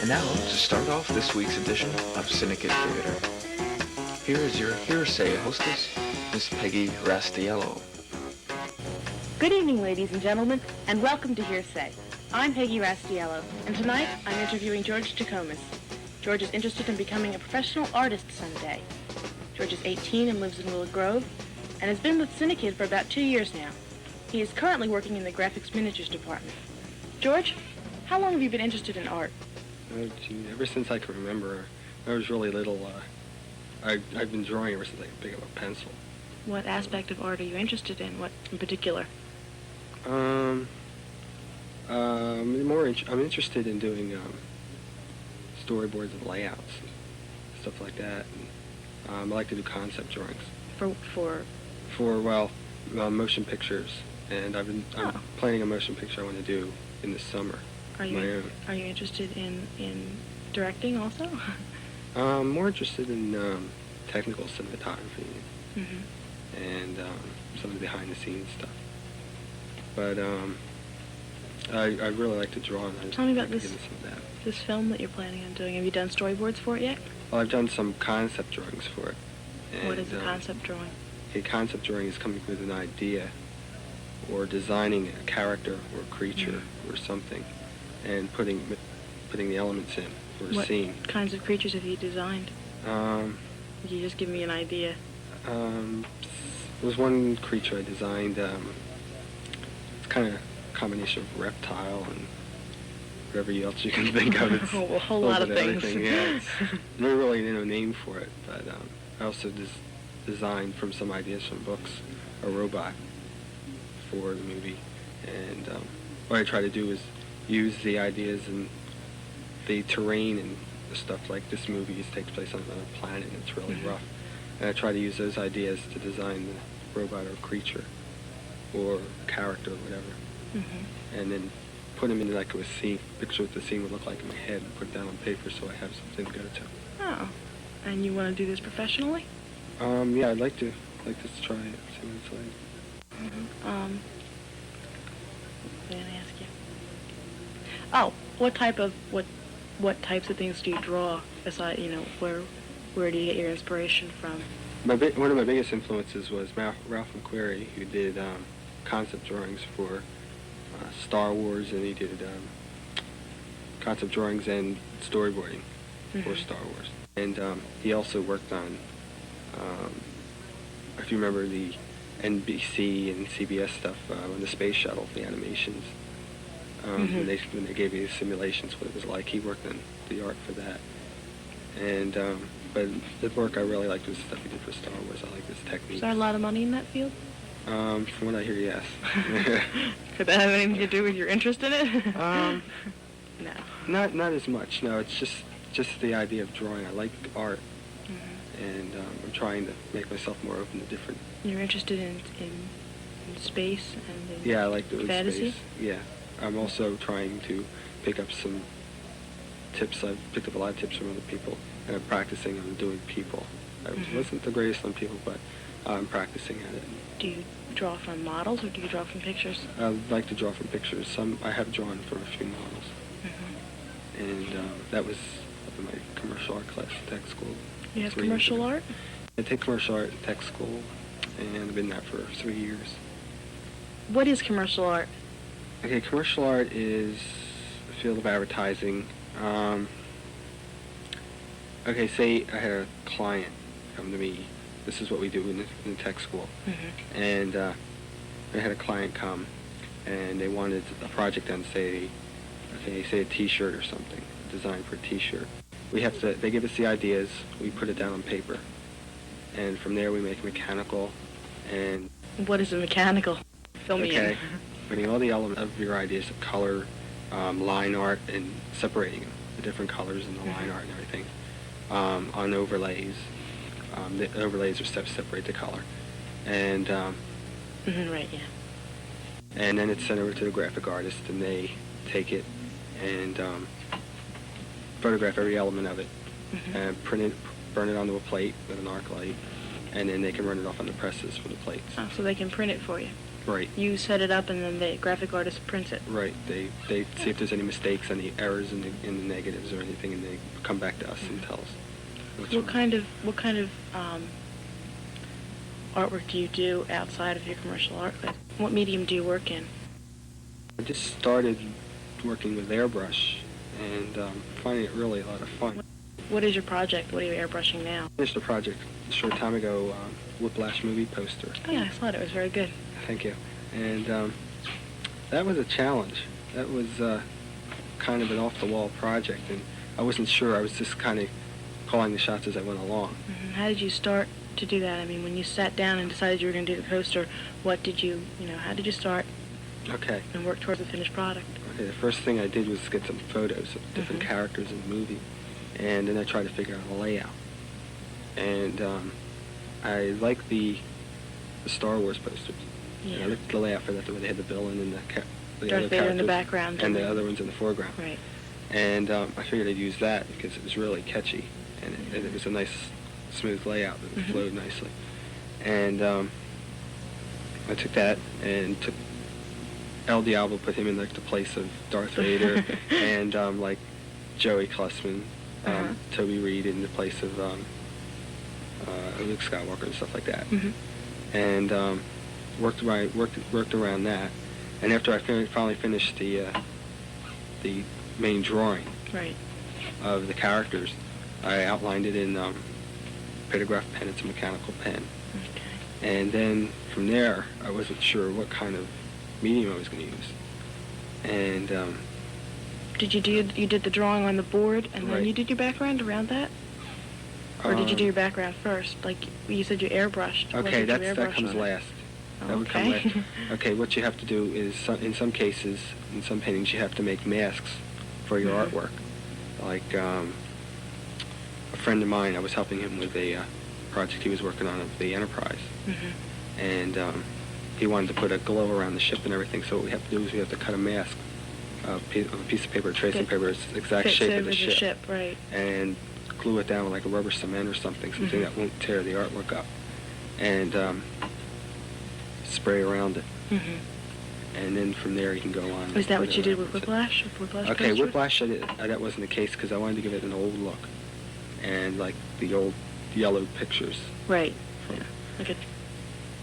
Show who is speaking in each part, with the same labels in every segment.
Speaker 1: And now, to start off this week's edition of CINEKYD Theater, here is your hearsay hostess, Miss Peggy Rastiello.
Speaker 2: Good evening, ladies and gentlemen, and welcome to Hearsay. I'm Peggy Rastiello, and tonight I'm interviewing George Tacomas. George is interested in becoming a professional artist someday. George is 18 and lives in Willow Grove, and has been with CINEKYD for about 2 years now. He is currently working in the graphics miniatures department. George, how long have you been interested in art?
Speaker 3: Oh, gee, ever since I can remember. I was really little. I've been drawing ever since I could pick up a pencil.
Speaker 2: What aspect of art are you interested in? What in particular?
Speaker 3: I'm interested in doing storyboards and layouts and stuff like that. And, I like to do concept drawings. For motion pictures. And I'm planning a motion picture I want to do in the summer.
Speaker 2: Are you interested in directing also?
Speaker 3: I'm more interested in technical cinematography and some of the behind-the-scenes stuff. But I really like to draw. And
Speaker 2: Tell me about this film that you're planning on doing. Have you done storyboards for it yet?
Speaker 3: Well, I've done some concept drawings for it. And,
Speaker 2: what is a concept drawing?
Speaker 3: A concept drawing is coming up with an idea or designing a character or a creature or something and putting the elements in for a scene.
Speaker 2: What kinds of creatures have you designed? Could you just give me an idea?
Speaker 3: There was one creature I designed. It's kind of a combination of reptile and whatever else you can think of. It's
Speaker 2: a whole lot of things.
Speaker 3: Yeah, there's really no name for it, but I also designed from some ideas from books a robot for the movie. And what I try to do is use the ideas and the terrain and the stuff. Like this movie takes place on another planet and it's really rough. And I try to use those ideas to design the robot or creature or character or whatever. And then put them in like a scene, picture what the scene would look like in my head and put it down on paper so I have something to go to.
Speaker 2: Oh, and you want to do this professionally?
Speaker 3: Yeah, I'd like to try it, see what it's like.
Speaker 2: What was I going to ask you? Oh, what types of things do you draw? Aside, where do you get your inspiration from?
Speaker 3: One of my biggest influences was Ralph McQuarrie, who did concept drawings for Star Wars, and he did concept drawings and storyboarding for Star Wars. And he also worked on, if you remember the NBC and CBS stuff on the space shuttle, the animations. When they gave you the simulations, what it was like, he worked on the art for that. And but the work I really liked was the stuff he did for Star Wars. I like his technique.
Speaker 2: Is there a lot of money in that field?
Speaker 3: From what I hear, yes.
Speaker 2: Could that have anything to do with your interest in it? No.
Speaker 3: Not as much. No, it's just the idea of drawing. I like art, and I'm trying to make myself more open to different.
Speaker 2: You're interested in space and
Speaker 3: I like doing
Speaker 2: fantasy?
Speaker 3: Space. Yeah, I'm also trying to pick up some tips. I've picked up a lot of tips from other people, and I'm practicing on doing people. I wasn't the greatest on people, but I'm practicing at it.
Speaker 2: Do you draw from models, or do you draw from pictures?
Speaker 3: I like to draw from pictures. I have drawn from a few models. And that was up in my commercial art class at tech school.
Speaker 2: You have commercial art?
Speaker 3: I take commercial art at tech school, and I've been there for 3 years.
Speaker 2: What is commercial art?
Speaker 3: Okay, commercial art is the field of advertising. Okay, say I had a client come to me. This is what we do in the tech school. And I had a client come, and they wanted a project on, say a T-shirt or something, a design for a T-shirt. They give us the ideas, we put it down on paper, and from there we make mechanical. And
Speaker 2: what is a mechanical? Fill me in.
Speaker 3: Putting all the elements of your ideas of color, line art, and separating them, the different colors and the line art and everything, on overlays. The overlays are separate the color, and
Speaker 2: right, yeah.
Speaker 3: And then it's sent over to the graphic artist, and they take it and photograph every element of it, and burn it onto a plate with an arc light, and then they can run it off on the presses from the plates.
Speaker 2: Oh, so they can print it for you?
Speaker 3: Right.
Speaker 2: You set it up, and then the graphic artist prints it.
Speaker 3: Right. They see if there's any mistakes, any errors in the negatives or anything, and they come back to us and tell us.
Speaker 2: What kind of artwork do you do outside of your commercial art? Like, what medium do you work in?
Speaker 3: I just started working with airbrush and finding it really a lot of fun.
Speaker 2: What is your project? What are you airbrushing now?
Speaker 3: I finished a project a short time ago, Whiplash movie poster.
Speaker 2: Oh yeah, I saw it. It was very good.
Speaker 3: Thank you. And that was a challenge. That was kind of an off-the-wall project, and I wasn't sure. I was just kind of calling the shots as I went along.
Speaker 2: Mm-hmm. How did you start to do that? I mean, when you sat down and decided you were going to do the poster, what did you, how did you start
Speaker 3: Okay.
Speaker 2: and work towards the finished product?
Speaker 3: Okay, the first thing I did was get some photos of different characters in the movie, and then I tried to figure out a layout. And I like the Star Wars posters.
Speaker 2: Yeah.
Speaker 3: And I liked the layout for that, the way they had the villain and the
Speaker 2: Darth
Speaker 3: other
Speaker 2: Vader in the
Speaker 3: characters,
Speaker 2: background.
Speaker 3: and the other ones in the foreground.
Speaker 2: Right.
Speaker 3: And I figured I'd use that because it was really catchy, and it was a nice, smooth layout that flowed nicely. And I took that and took El Diablo, put him in like the place of Darth Vader, and like Joey Klussman, Toby Reed in the place of Luke Skywalker and stuff like that. And worked around that. And after I finally finished the main drawing of the characters, I outlined it in Pantograph pen. It's a mechanical pen.
Speaker 2: Okay.
Speaker 3: And then from there, I wasn't sure what kind of medium I was going to use. And
Speaker 2: you did the drawing on the board, and then
Speaker 3: Right.
Speaker 2: you did your background around that? Or did you do your background first? Like you said, you airbrushed. What
Speaker 3: okay,
Speaker 2: did you
Speaker 3: that
Speaker 2: airbrush
Speaker 3: comes
Speaker 2: on it?
Speaker 3: last. That would come last. Okay, what you have to do is, in some cases, in some paintings, you have to make masks for your artwork. Like a friend of mine, I was helping him with a project he was working on of the Enterprise. And he wanted to put a glow around the ship and everything, so what we have to do is we have to cut a mask of a piece of paper, tracing paper, it's the exact shape of the ship.
Speaker 2: Right.
Speaker 3: And glue it down with like a rubber cement or something that won't tear the artwork up. And spray around it. And then from there you can go on.
Speaker 2: Is that what you did with Whiplash?
Speaker 3: Okay,
Speaker 2: posters?
Speaker 3: Whiplash, that wasn't the case because I wanted to give it an old look. And like the old yellow pictures.
Speaker 2: Right.
Speaker 3: From,
Speaker 2: Okay.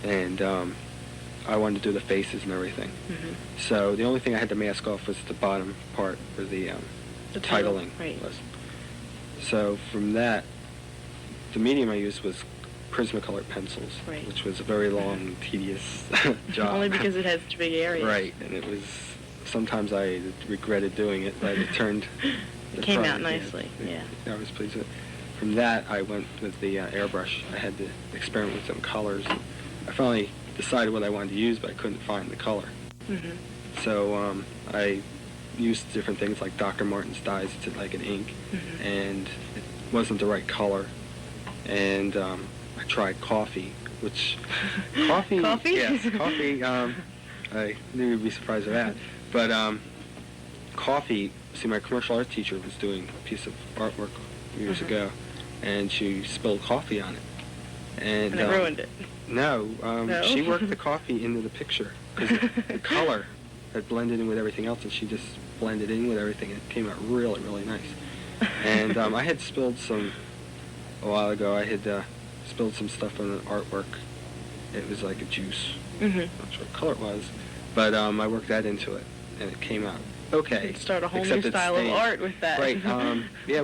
Speaker 3: And I wanted to do the faces and everything. So the only thing I had to mask off was the bottom part where the titling was. So from that, the medium I used was Prismacolor pencils, which was a very long, tedious job.
Speaker 2: Only because it has such a big area.
Speaker 3: Right, and it was, sometimes I regretted doing it, but it turned...
Speaker 2: It came out nicely, yeah.
Speaker 3: I was pleased with it. From that, I went with the airbrush. I had to experiment with some colors. I finally decided what I wanted to use, but I couldn't find the color. So I used different things like Dr. Martin's dyes to like an ink, and it wasn't the right color. And I tried coffee, which coffee.
Speaker 2: Coffee?
Speaker 3: Yes, coffee. I knew you'd be surprised at that, but coffee. See, my commercial art teacher was doing a piece of artwork years ago, and she spilled coffee on it, and
Speaker 2: it ruined it.
Speaker 3: No,
Speaker 2: No?
Speaker 3: She worked the coffee into the picture because the color had blended in with everything else, and she just blended in with everything, and it came out really, really nice. And I had spilled some, a while ago, I had spilled some stuff on an artwork. It was like a juice. I'm not sure what color it was, but I worked that into it, and it came out okay.
Speaker 2: You could start a whole
Speaker 3: except
Speaker 2: new
Speaker 3: it's
Speaker 2: style of
Speaker 3: stained.
Speaker 2: art with that.
Speaker 3: Right. Yeah,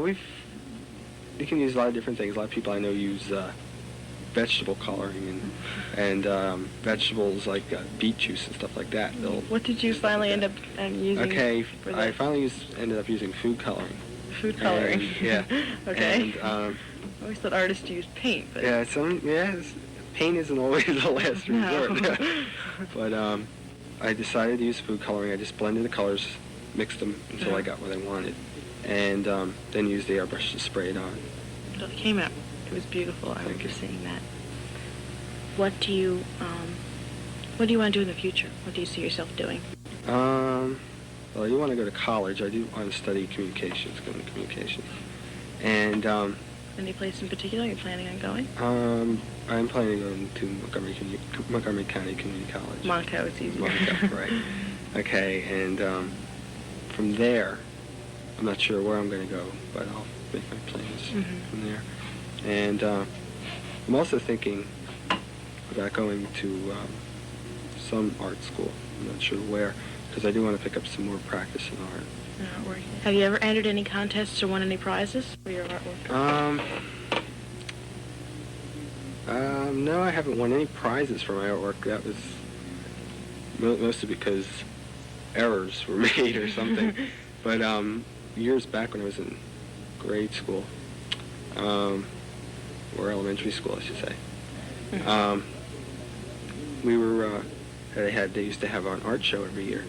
Speaker 3: you can use a lot of different things. A lot of people I know use vegetable coloring and vegetables like beet juice and stuff like that.
Speaker 2: What did you finally end up using?
Speaker 3: Okay,
Speaker 2: for
Speaker 3: I
Speaker 2: that?
Speaker 3: finally ended up using food coloring.
Speaker 2: Food coloring.
Speaker 3: And, yeah.
Speaker 2: Okay.
Speaker 3: And,
Speaker 2: I always thought artists used paint, but
Speaker 3: paint isn't always the last resort.
Speaker 2: No.
Speaker 3: But I decided to use food coloring. I just blended the colors, mixed them until I got what I wanted, and then used the airbrush to spray it on.
Speaker 2: it came out. It was beautiful. I remember seeing that. What do you want to do in the future? What do you see yourself doing?
Speaker 3: Well, I do want to go to college. I do want to study communications, go into communications. And
Speaker 2: Any place in particular you're planning on going?
Speaker 3: I'm planning on to Montgomery County Community College.
Speaker 2: Monaco, it's easier.
Speaker 3: Monaco, right. Okay, and from there, I'm not sure where I'm going to go, but I'll make my plans from there. And I'm also thinking about going to some art school. I'm not sure where, because I do want to pick up some more practice in art.
Speaker 2: Have you ever entered any contests or won any prizes for your artwork?
Speaker 3: No, I haven't won any prizes for my artwork. That was mostly because errors were made or something. But years back when I was in grade school, or elementary school, I should say, we were, they used to have an art show every year.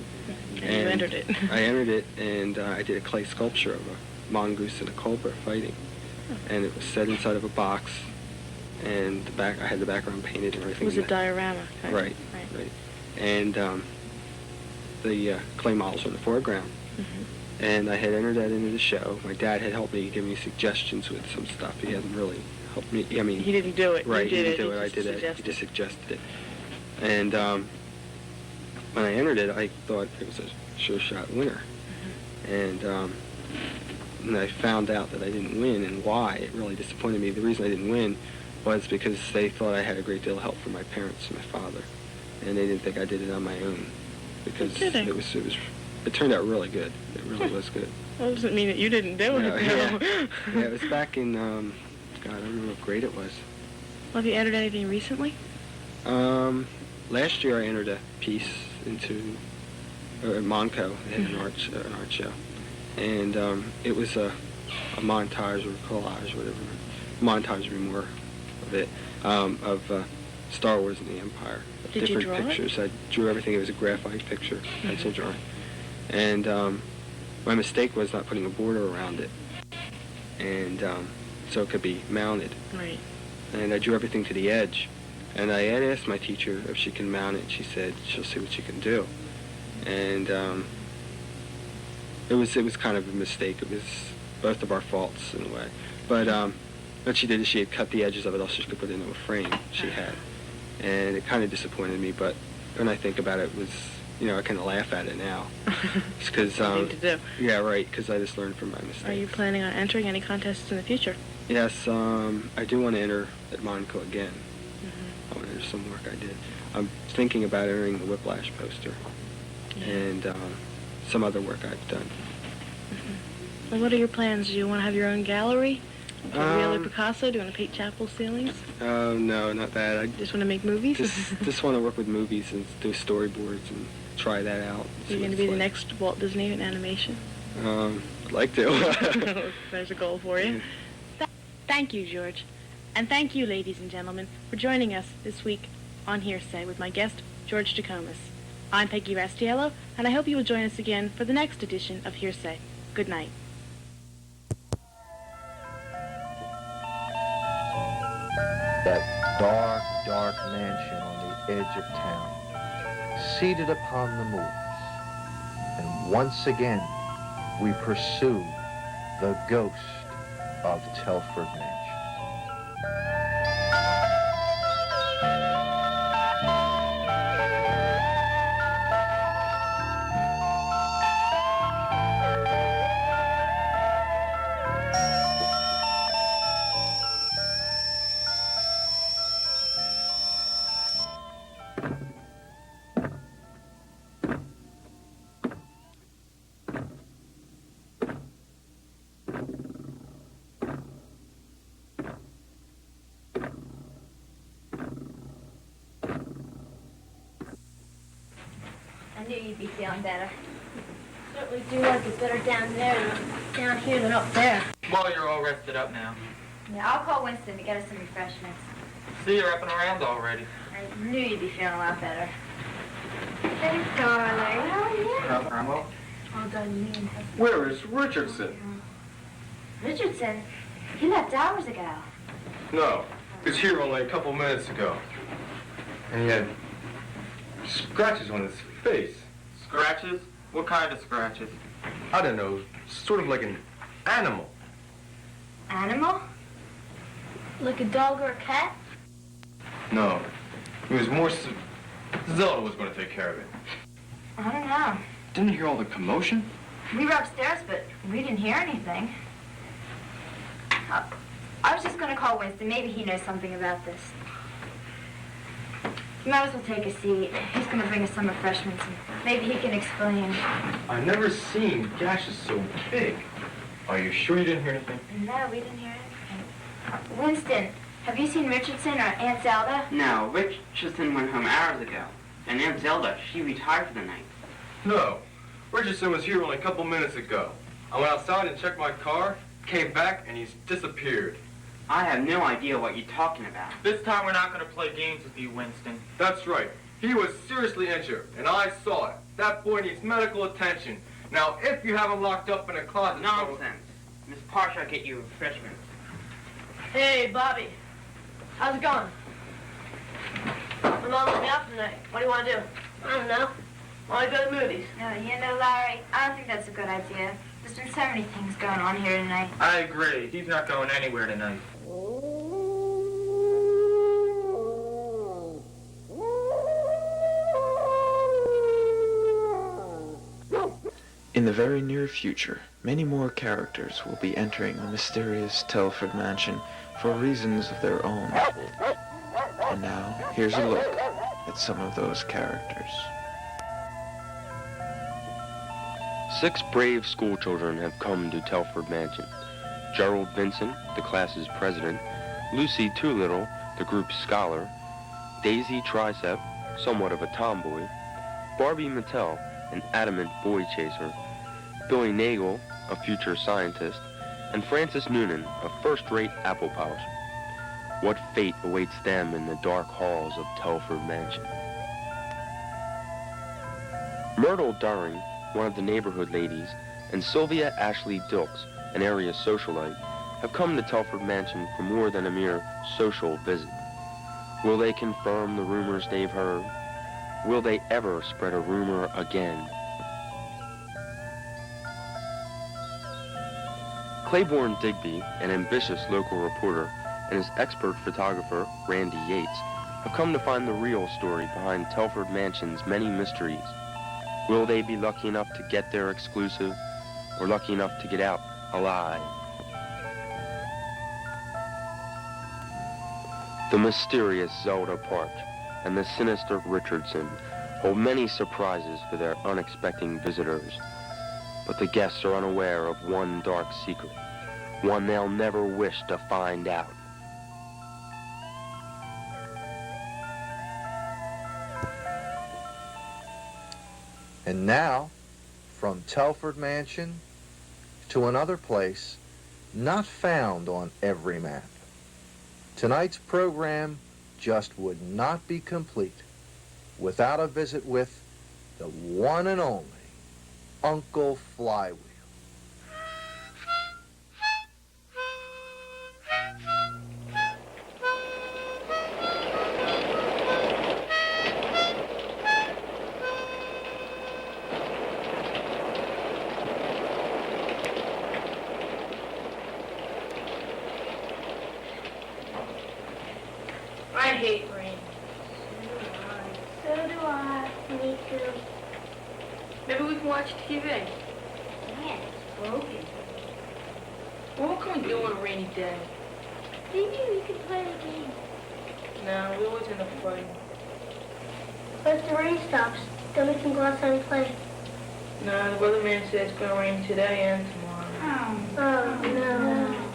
Speaker 2: And you entered it.
Speaker 3: I entered it, and I did a clay sculpture of a mongoose and a cobra fighting. And it was set inside of a box, and I had the background painted and everything.
Speaker 2: It was a diorama.
Speaker 3: Right. And the clay models were in the foreground. And I had entered that into the show. My dad had helped me, give me suggestions with some stuff. He hadn't really helped me. I mean,
Speaker 2: he didn't do it.
Speaker 3: Right,
Speaker 2: he didn't
Speaker 3: do it. I did it. He just suggested it. And when I entered it, I thought it was a sure shot winner. And I found out that I didn't win, and why. It really disappointed me. The reason I didn't win was because they thought I had a great deal of help from my parents and my father, and they didn't think I did it on my own, because it turned out really good. It really was good.
Speaker 2: Well, doesn't mean that you didn't do it.
Speaker 3: Yeah, it was back in God, I don't remember what grade it was.
Speaker 2: Well, have you entered anything recently?
Speaker 3: Last year I entered a piece into Monaco. They had an art show, and it was a montage or collage, whatever. Montage would be more of it, of Star Wars and the Empire.
Speaker 2: Did you draw
Speaker 3: pictures. I drew everything. It was a graphite picture, pencil drawing. And my mistake was not putting a border around it, and so it could be mounted.
Speaker 2: Right.
Speaker 3: And I drew everything to the edge. And I had asked my teacher if she can mount it. She said she'll see what she can do. And it was kind of a mistake. It was both of our faults in a way. But what she did is she had cut the edges of it, else she could put it into a frame she had. And it kind of disappointed me. But when I think about it, I kind of laugh at it now. It's because
Speaker 2: to do.
Speaker 3: Yeah, right. Because I just learned from my mistakes.
Speaker 2: Are you planning on entering any contests in the future?
Speaker 3: Yes, I do want to enter at Monaco again. I want to enter some work I did. I'm thinking about entering the Whiplash poster and some other work I've done.
Speaker 2: Well, what are your plans? Do you want to have your own gallery? Do you really Picasso? Do you want to paint chapel ceilings?
Speaker 3: Oh, no, not that. I
Speaker 2: just want to make movies?
Speaker 3: just want to work with movies and do storyboards and try that out.
Speaker 2: You're going to be the next Walt Disney in animation?
Speaker 3: I'd like to.
Speaker 2: There's a goal for you. Thank you, George. And thank you, ladies and gentlemen, for joining us this week on Hearsay with my guest, George Jackomis. I'm Peggy Rastiello, and I hope you will join us again for the next edition of Hearsay. Good night.
Speaker 4: That dark, dark mansion on the edge of town, seated upon the moors. And once again, we pursue the ghost of Telford Mansion.
Speaker 5: I knew you'd be feeling better. Certainly do like it better down there than down here than up there.
Speaker 6: Well, you're all rested up now.
Speaker 5: Yeah, I'll call Winston to get us some refreshments.
Speaker 6: See, you're up and around already.
Speaker 5: I knew you'd be feeling a lot better. Hey, darling. How are you?
Speaker 6: I'm well.
Speaker 5: All done, me and
Speaker 7: Where is Richardson?
Speaker 5: Richardson? He left hours ago.
Speaker 7: No, he was here only a couple minutes ago. And he had scratches on his face.
Speaker 6: Scratches? What kind of scratches?
Speaker 7: I don't know, sort of like an animal.
Speaker 5: Animal? Like a dog or a cat?
Speaker 7: No. It was more Zelda was going to take care of it.
Speaker 5: I don't know.
Speaker 7: Didn't you hear all the commotion?
Speaker 5: We were upstairs, but we didn't hear anything. I was just going to call Winston. Maybe he knows something about this. You might as well take a seat. He's going to bring us some refreshments, and maybe he can explain.
Speaker 7: I've never seen gashes so big. Are you sure you didn't hear anything?
Speaker 5: No, we didn't hear anything. Winston, have you seen Richardson or Aunt Zelda?
Speaker 8: No, Richardson went home hours ago. And Aunt Zelda, she retired for the night.
Speaker 7: No. Richardson was here only a couple minutes ago. I went outside and checked my car, came back, and he's disappeared.
Speaker 8: I have no idea what you're talking about.
Speaker 6: This time we're not going to play games with you, Winston.
Speaker 7: That's right. He was seriously injured, and I saw it. That boy needs medical attention. Now, if you have him locked up in a closet...
Speaker 8: Nonsense. Miss Parsh, I'll get you refreshments.
Speaker 9: Hey, Bobby. How's it going? My mom let me out tonight. What do you want to do? I don't know. Want to go to the movies?
Speaker 5: No, Larry, I don't think that's a good idea. There's been so many things going on here tonight.
Speaker 6: I agree. He's not going anywhere tonight.
Speaker 1: In the very near future, many more characters will be entering the mysterious Telford mansion for reasons of their own. And now, here's a look at some of those characters.
Speaker 10: 6 brave schoolchildren have come to Telford Mansion. Gerald Vincent, the class's president, Lucy Toolittle, the group's scholar, Daisy Tricep, somewhat of a tomboy, Barbie Mattel, an adamant boy chaser, Billy Nagel, a future scientist, and Francis Noonan, a first-rate apple polisher. What fate awaits them in the dark halls of Telford Mansion? Myrtle During, one of the neighborhood ladies, and Sylvia Ashley Dilks, an area socialite, have come to Telford Mansion for more than a mere social visit. Will they confirm the rumors they've heard? Will they ever spread a rumor again? Claiborne Digby, an ambitious local reporter, and his expert photographer, Randy Yates, have come to find the real story behind Telford Mansion's many mysteries. Will they be lucky enough to get their exclusive, or lucky enough to get out alive? The mysterious Zelda Park and the sinister Richardson hold many surprises for their unexpected visitors. But the guests are unaware of one dark secret, one they'll never wish to find out.
Speaker 4: And now, from Telford Mansion to another place not found on every map. Tonight's program just would not be complete without a visit with the one and only Uncle Flywheel.
Speaker 9: I hate rain.
Speaker 5: So do I. Me too.
Speaker 9: Maybe we can watch TV.
Speaker 5: Man, it's broken.
Speaker 9: Well, what can we do on a rainy day?
Speaker 5: Maybe we could play a game.
Speaker 9: No, we always end up fighting.
Speaker 5: But if the rain stops, then we can go outside and play.
Speaker 9: No, the weatherman says it's going to rain today and tomorrow.
Speaker 5: Oh, no.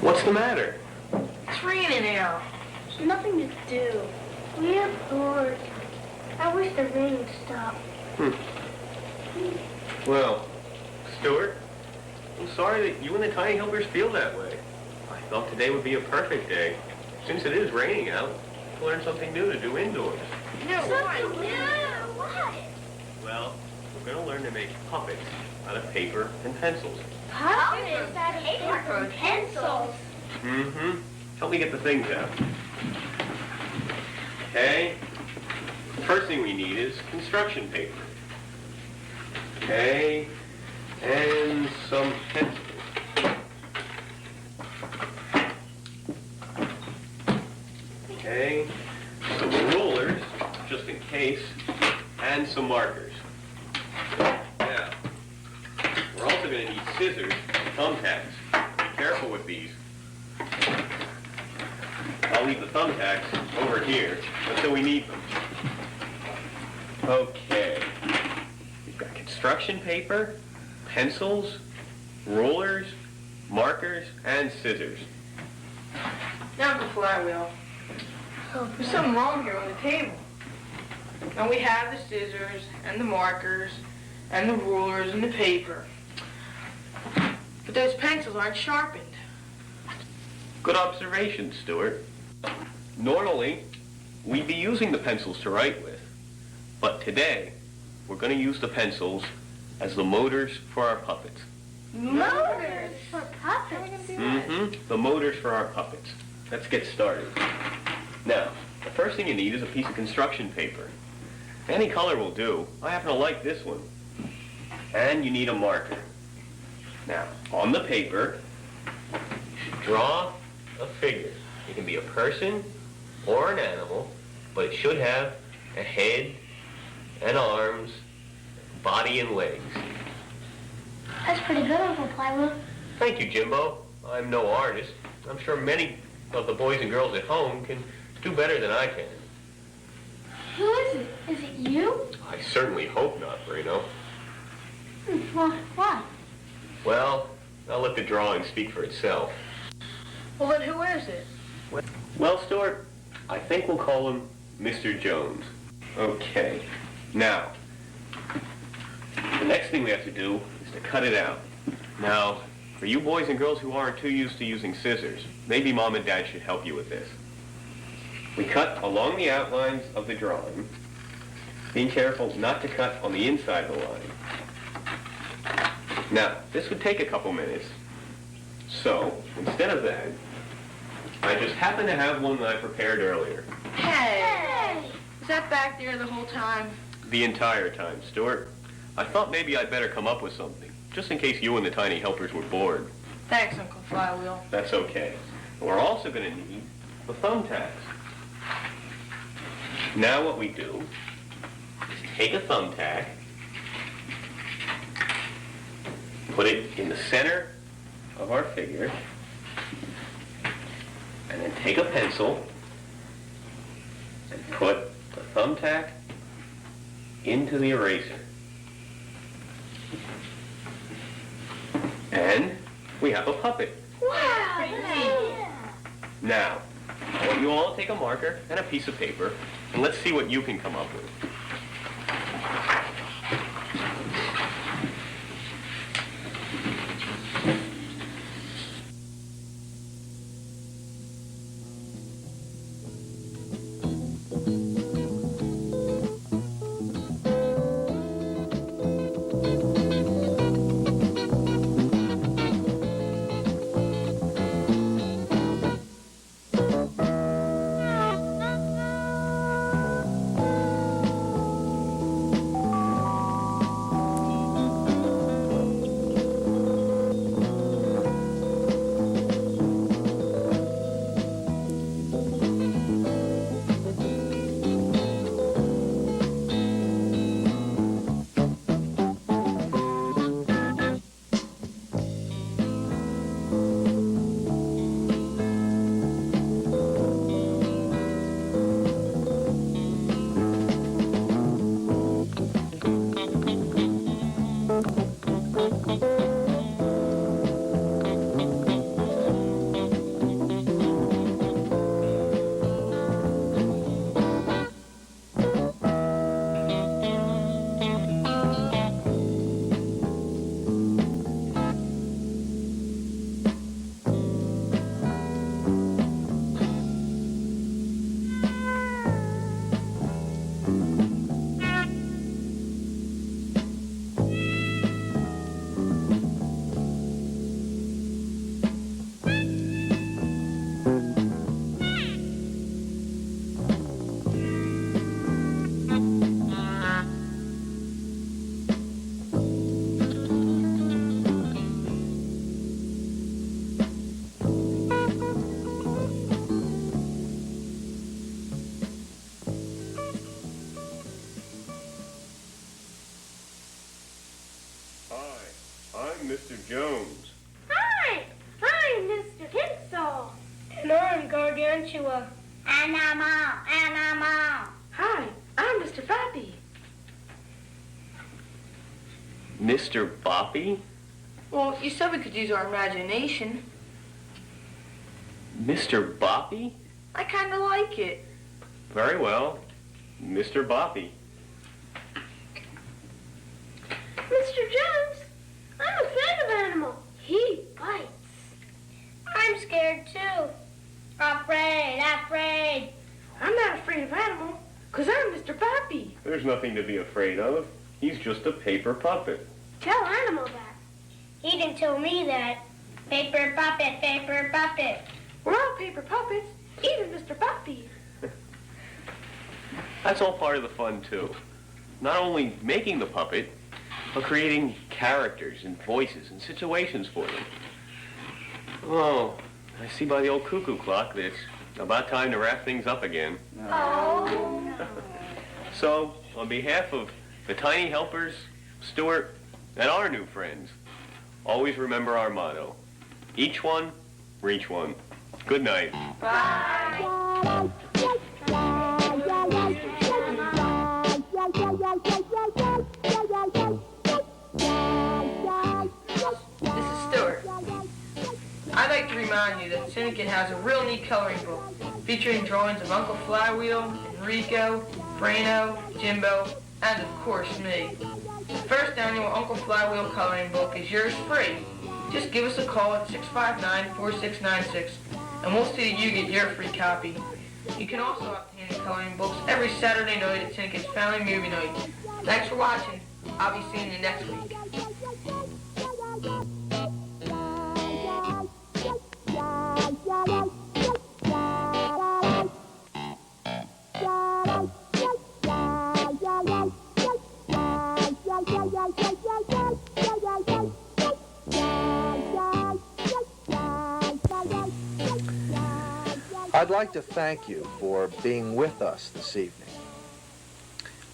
Speaker 7: What's the matter?
Speaker 9: It's raining out.
Speaker 5: There's nothing to do. We are bored. I wish the rain would stop.
Speaker 11: Well, Stuart, I'm sorry that you and the Tiny Helpers feel that way. I thought today would be a perfect day. Since it is raining out, to learn something new to do indoors.
Speaker 5: Something new? What?
Speaker 11: Well, we're going to learn to make puppets out of paper and pencils.
Speaker 5: Puppets out of paper and pencils.
Speaker 11: Mm-hmm. Help me get the things out. Okay. The first thing we need is construction paper. Okay. And some pencils. Okay. Some rulers, just in case, and some markers. Now, we're also going to need scissors and thumbtacks. Be careful with these. I'll leave the thumbtacks over here until we need them. Okay. We've got construction paper, pencils, rulers, markers, and scissors.
Speaker 9: Now, Uncle Flywheel, there's something wrong here on the table. Now we have the scissors and the markers and the rulers and the paper. But those pencils aren't sharpened.
Speaker 11: Good observation, Stuart. Normally, we'd be using the pencils to write with, but today, we're going to use the pencils as the motors for our puppets.
Speaker 5: Motors for puppets?
Speaker 11: The motors for our puppets. Let's get started. Now, the first thing you need is a piece of construction paper. Any color will do. I happen to like this one. And you need a marker. Now, on the paper, you should draw a figure. It can be a person or an animal, but it should have a head and arms, body and legs.
Speaker 5: That's pretty good, Uncle Flywheel.
Speaker 11: Thank you, Jimbo. I'm no artist. I'm sure many of the boys and girls at home can do better than I can.
Speaker 5: Who is it? Is it you?
Speaker 11: I certainly hope not, Bruno.
Speaker 5: Why?
Speaker 11: Well, I'll let the drawing speak for itself.
Speaker 9: Well, then who is it?
Speaker 11: Well, Stuart, I think we'll call him Mr. Jones. Okay. Now, the next thing we have to do is to cut it out. Now, for you boys and girls who aren't too used to using scissors, maybe Mom and Dad should help you with this. We cut along the outlines of the drawing, being careful not to cut on the inside of the line. Now, this would take a couple minutes, so instead of that, I just happen to have one that I prepared earlier.
Speaker 9: Hey! Is that back there the whole time?
Speaker 11: The entire time, Stuart. I thought maybe I'd better come up with something, just in case you and the tiny helpers were bored.
Speaker 9: Thanks, Uncle Flywheel.
Speaker 11: That's okay. We're also going to need the thumbtacks. Now what we do is take a thumbtack, put it in the center of our figure, and then take a pencil and put the thumbtack into the eraser. And we have a puppet.
Speaker 5: Wow, pretty neat.
Speaker 11: Now, I want you all to take a marker and a piece of paper, and let's see what you can come up with. I'm Mr. Jones.
Speaker 5: Hi, I'm Mr. Tinsel. And I'm Gargantua. Animal.
Speaker 9: Hi, I'm Mr. Boppy.
Speaker 11: Mr. Boppy?
Speaker 9: Well, you said we could use our imagination.
Speaker 11: Mr. Boppy?
Speaker 9: I kind of like it.
Speaker 11: Very well. Mr. Boppy.
Speaker 5: Mr. Jones, I'm afraid of animal. He bites. I'm scared too. Afraid.
Speaker 9: I'm not afraid of animal, because I'm Mr. Boppy.
Speaker 11: There's nothing to be afraid of. He's just a paper puppet.
Speaker 5: Tell animal that. He didn't tell me that. Paper puppet.
Speaker 9: We're all paper puppets, even Mr. Boppy.
Speaker 11: That's all part of the fun, too. Not only making the puppet, but creating characters and voices and situations for them. Oh, I see by the old cuckoo clock that it's about time to wrap things up again.
Speaker 5: Oh.
Speaker 11: So, on behalf of the tiny helpers, Stuart, and our new friends, always remember our motto. Each one, reach one. Good night.
Speaker 9: Bye. This is Stuart. I'd like to remind you that CINEKYD has a real neat coloring book featuring drawings of Uncle Flywheel, Enrico, Frano, Jimbo, and of course me. The first annual Uncle Flywheel coloring book is yours free. Just give us a call at 659-4696 and we'll see that you get your free copy. You can also obtain the coloring books every Saturday night at CINEKYD's Family Movie Night. Thanks for watching. I'll be seeing you next week.
Speaker 4: I'd like to thank you for being with us this evening.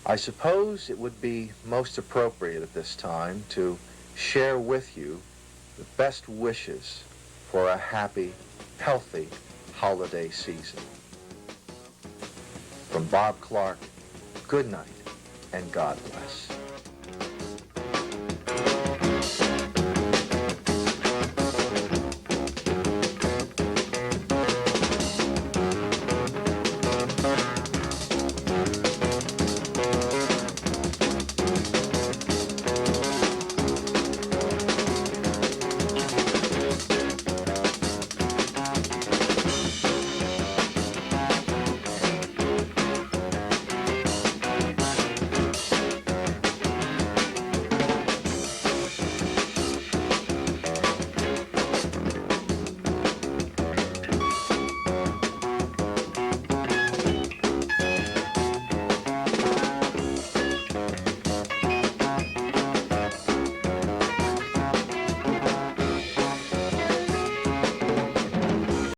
Speaker 4: I suppose it would be most appropriate at this time to share with you the best wishes for a happy, healthy holiday season. From Bob Clark, good night and God bless.